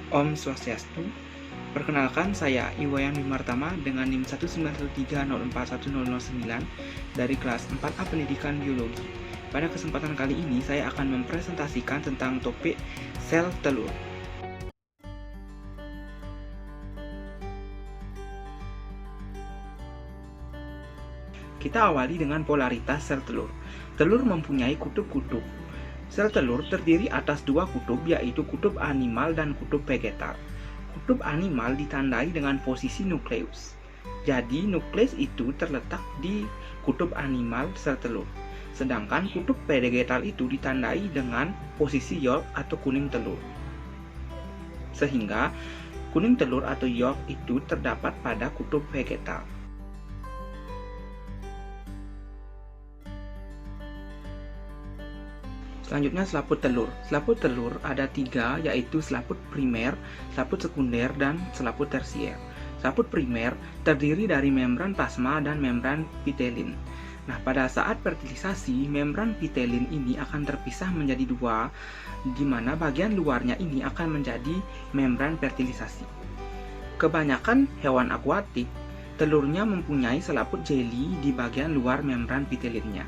Om Swastiastu. Perkenalkan, saya Iwayan Wimartama dengan NIM 191304109 dari kelas 4A Pendidikan Biologi. Pada kesempatan kali ini, saya akan mempresentasikan tentang topik sel telur. Kita awali dengan polaritas sel telur. Telur mempunyai kutub-kutub. Sel telur terdiri atas dua kutub, yaitu kutub animal dan kutub vegetal. Kutub animal ditandai dengan posisi nukleus. Jadi, nukleus itu terletak di kutub animal sel telur. Sedangkan kutub vegetal itu ditandai dengan posisi yolk atau kuning telur. Sehingga, kuning telur atau yolk itu terdapat pada kutub vegetal. Selanjutnya selaput telur. Selaput telur ada tiga, yaitu selaput primer, selaput sekunder, dan selaput tersier. Selaput primer terdiri dari membran plasma dan membran pitelin. Nah, pada saat fertilisasi, membran pitelin ini akan terpisah menjadi dua, di mana bagian luarnya ini akan menjadi membran fertilisasi. Kebanyakan hewan akuatik, telurnya mempunyai selaput jeli di bagian luar membran pitelinnya.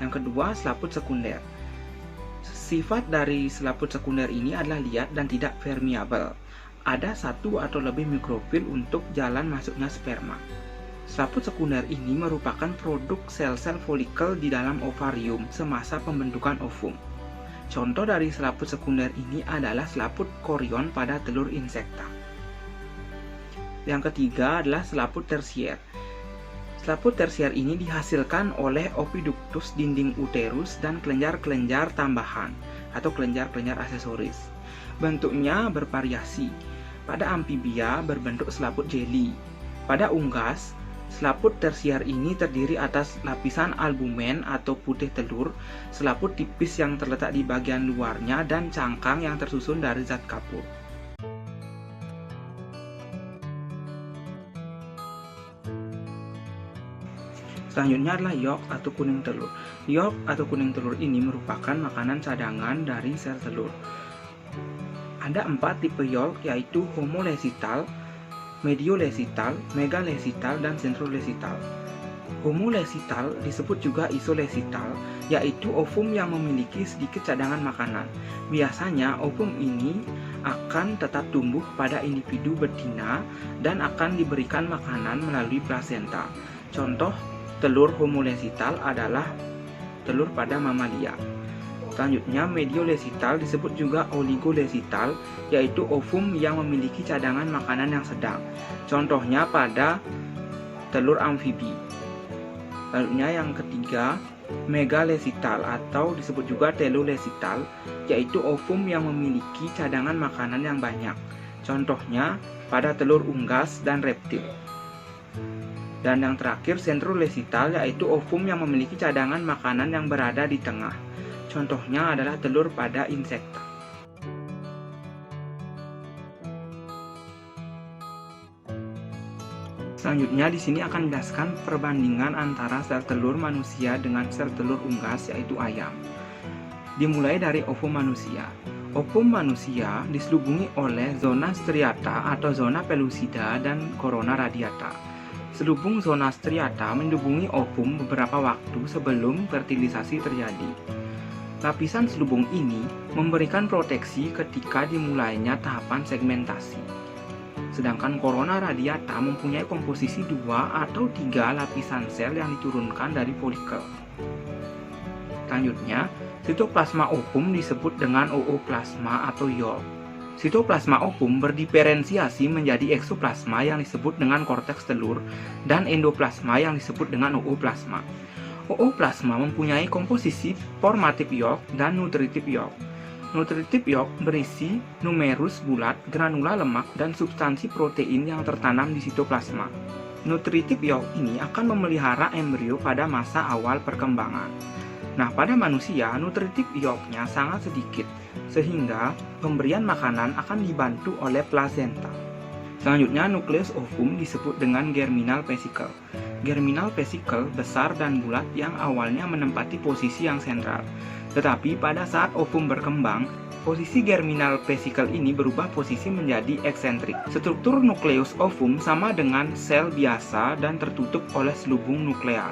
Yang kedua, selaput sekunder. Sifat dari selaput sekunder ini adalah liat dan tidak permeabel. Ada satu atau lebih mikrofil untuk jalan masuknya sperma. Selaput sekunder ini merupakan produk sel-sel folikel di dalam ovarium semasa pembentukan ovum. Contoh dari selaput sekunder ini adalah selaput korion pada telur insekta. Yang ketiga adalah selaput tersier. Selaput tersier ini dihasilkan oleh oviductus dinding uterus dan kelenjar-kelenjar tambahan atau kelenjar-kelenjar aksesoris. Bentuknya bervariasi. Pada amfibia berbentuk selaput jeli. Pada unggas, selaput tersier ini terdiri atas lapisan albumen atau putih telur, selaput tipis yang terletak di bagian luarnya, dan cangkang yang tersusun dari zat kapur. Selanjutnya adalah yolk atau kuning telur. Yolk atau kuning telur ini merupakan makanan cadangan dari sel telur. Ada 4 tipe yolk, yaitu homolesital, mediolesital, megalesital, dan centrolesital. Homolesital disebut juga isolesital, yaitu ovum yang memiliki sedikit cadangan makanan. Biasanya ovum ini akan tetap tumbuh pada individu betina dan akan diberikan makanan melalui plasenta. Contoh telur homolesital adalah telur pada mamalia. Selanjutnya, mediolesital disebut juga oligolesital, yaitu ovum yang memiliki cadangan makanan yang sedang. Contohnya pada telur amfibi. Selanjutnya yang ketiga, megalesital atau disebut juga telolesital, yaitu ovum yang memiliki cadangan makanan yang banyak. Contohnya pada telur unggas dan reptil. Dan yang terakhir, centrolesital, yaitu ovum yang memiliki cadangan makanan yang berada di tengah. Contohnya adalah telur pada insekta. Selanjutnya di sini akan menjelaskan perbandingan antara sel telur manusia dengan sel telur unggas, yaitu ayam. Dimulai dari ovum manusia. Ovum manusia diselubungi oleh zona striata atau zona pellucida dan corona radiata. Selubung zona striata menghubungi ovum beberapa waktu sebelum fertilisasi terjadi. Lapisan selubung ini memberikan proteksi ketika dimulainya tahapan segmentasi. Sedangkan corona radiata mempunyai komposisi 2 atau 3 lapisan sel yang diturunkan dari folikel. Selanjutnya, sitoplasma ovum disebut dengan ooplasma atau yolk. Sitoplasma ovum berdiferensiasi menjadi eksoplasma yang disebut dengan korteks telur dan endoplasma yang disebut dengan ooplasma. Ooplasma mempunyai komposisi formatif yolk dan nutritif yolk. Nutritif yolk berisi numerus bulat, granula lemak, dan substansi protein yang tertanam di sitoplasma. Nutritif yolk ini akan memelihara embrio pada masa awal perkembangan. Nah, pada manusia, nutritif yolknya sangat sedikit, sehingga pemberian makanan akan dibantu oleh plasenta. Selanjutnya, nukleus ovum disebut dengan germinal vesicle. Germinal vesicle besar dan bulat yang awalnya menempati posisi yang sentral. Tetapi pada saat ovum berkembang, Posisi germinal vesicle ini berubah posisi menjadi eksentrik. Struktur nukleus ovum sama dengan sel biasa dan tertutup oleh selubung nuklear.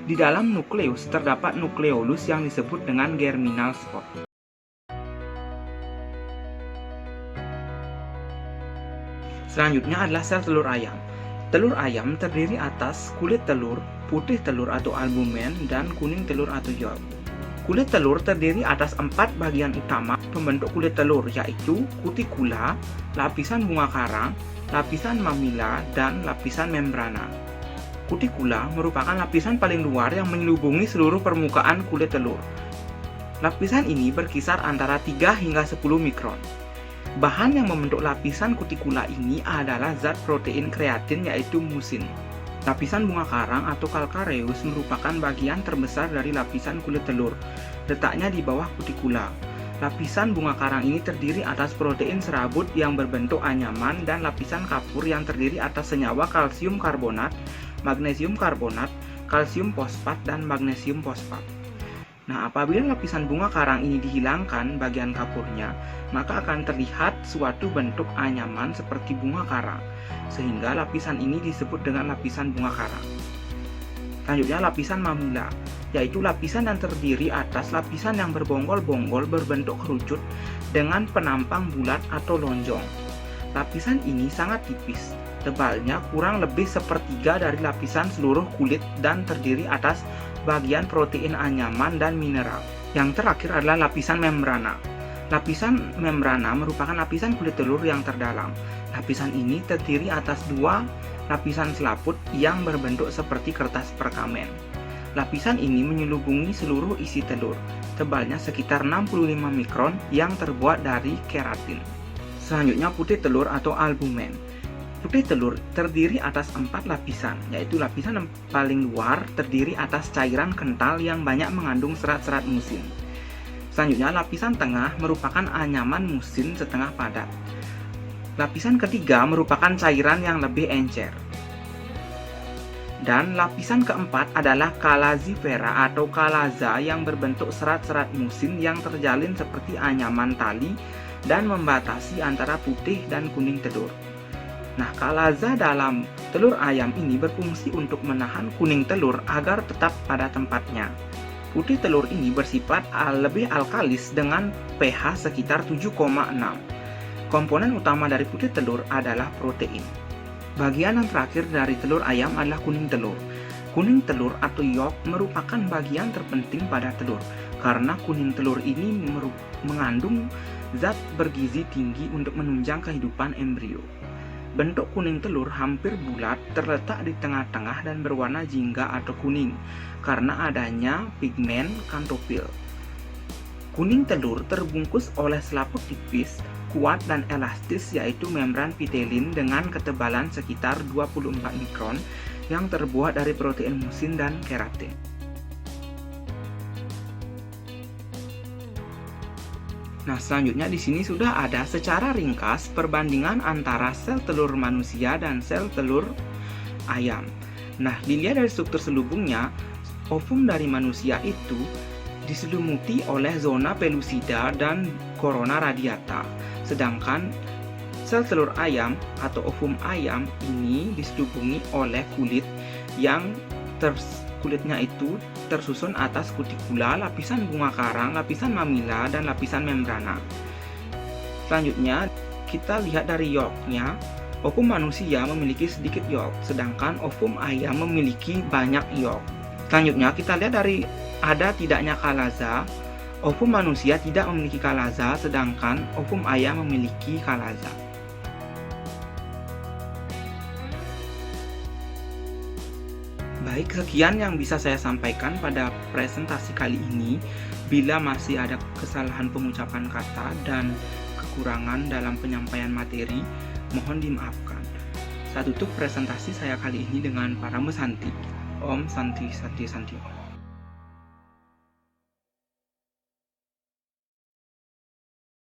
Di dalam nukleus terdapat nukleolus yang disebut dengan germinal spot. Selanjutnya adalah sel telur ayam. Telur ayam terdiri atas kulit telur, putih telur atau albumen, dan kuning telur atau yolk. Kulit telur terdiri atas 4 bagian utama pembentuk kulit telur, yaitu kutikula, lapisan bunga karang, lapisan mamila, dan lapisan membrana. Kutikula merupakan lapisan paling luar yang menyelubungi seluruh permukaan kulit telur. Lapisan ini berkisar antara 3 hingga 10 mikron. Bahan yang membentuk lapisan kutikula ini adalah zat protein kreatin, yaitu musin. Lapisan bunga karang atau calcareous merupakan bagian terbesar dari lapisan kulit telur. Letaknya di bawah kutikula. Lapisan bunga karang ini terdiri atas protein serabut yang berbentuk anyaman dan lapisan kapur yang terdiri atas senyawa kalsium karbonat, magnesium karbonat, kalsium fosfat, dan magnesium fosfat. Nah, apabila lapisan bunga karang ini dihilangkan bagian kapurnya, maka akan terlihat suatu bentuk anyaman seperti bunga karang, sehingga lapisan ini disebut dengan lapisan bunga karang. Selanjutnya lapisan mamila, yaitu lapisan yang terdiri atas lapisan yang berbonggol-bonggol berbentuk kerucut dengan penampang bulat atau lonjong. Lapisan ini sangat tipis, tebalnya kurang lebih sepertiga dari lapisan seluruh kulit dan terdiri atas bagian protein anyaman dan mineral. Yang terakhir adalah lapisan membrana. Lapisan membrana merupakan lapisan kulit telur yang terdalam. Lapisan ini terdiri atas 2 lapisan selaput yang berbentuk seperti kertas perkamen. Lapisan ini menyelubungi seluruh isi telur, tebalnya sekitar 65 mikron yang terbuat dari keratin. Selanjutnya putih telur atau albumen. Putih telur terdiri atas 4 lapisan, yaitu lapisan yang paling luar terdiri atas cairan kental yang banyak mengandung serat-serat musin. Selanjutnya lapisan tengah merupakan anyaman musin setengah padat. Lapisan ketiga merupakan cairan yang lebih encer. Dan lapisan keempat adalah kalazifera atau kalaza yang berbentuk serat-serat musin yang terjalin seperti anyaman tali dan membatasi antara putih dan kuning telur. Nah, kalaza dalam telur ayam ini berfungsi untuk menahan kuning telur agar tetap pada tempatnya. Putih telur ini bersifat lebih alkalis dengan pH sekitar 7,6. Komponen utama dari putih telur adalah protein. Bagian yang terakhir dari telur ayam adalah kuning telur. Kuning telur atau yolk merupakan bagian terpenting pada telur karena kuning telur ini mengandung zat bergizi tinggi untuk menunjang kehidupan embrio. Bentuk kuning telur hampir bulat, terletak di tengah-tengah dan berwarna jingga atau kuning karena adanya pigmen kantofil. Kuning telur terbungkus oleh selaput tipis, kuat dan elastis, yaitu membran pitelin dengan ketebalan sekitar 24 mikron yang terbuat dari protein musin dan keratin. Nah, selanjutnya di sini sudah ada secara ringkas perbandingan antara sel telur manusia dan sel telur ayam. Nah, dilihat dari struktur selubungnya, ovum dari manusia itu diselumuti oleh zona pellucida dan corona radiata. Sedangkan sel telur ayam atau ovum ayam ini diselubungi oleh kulit yang kulitnya itu tersusun atas kutikula, lapisan bunga karang, lapisan mamila, dan lapisan membrana. Selanjutnya, kita lihat dari yolknya. Ovum manusia memiliki sedikit yolk, sedangkan ovum ayam memiliki banyak yolk. Selanjutnya, kita lihat dari ada tidaknya kalaza. Ovum manusia tidak memiliki kalaza, sedangkan ovum ayam memiliki kalaza. Baik, sekian yang bisa saya sampaikan pada presentasi kali ini. Bila masih ada kesalahan pengucapan kata dan kekurangan dalam penyampaian materi, mohon dimaafkan. Saya tutup presentasi saya kali ini dengan Parama Santi. Om Santi Santi Santi.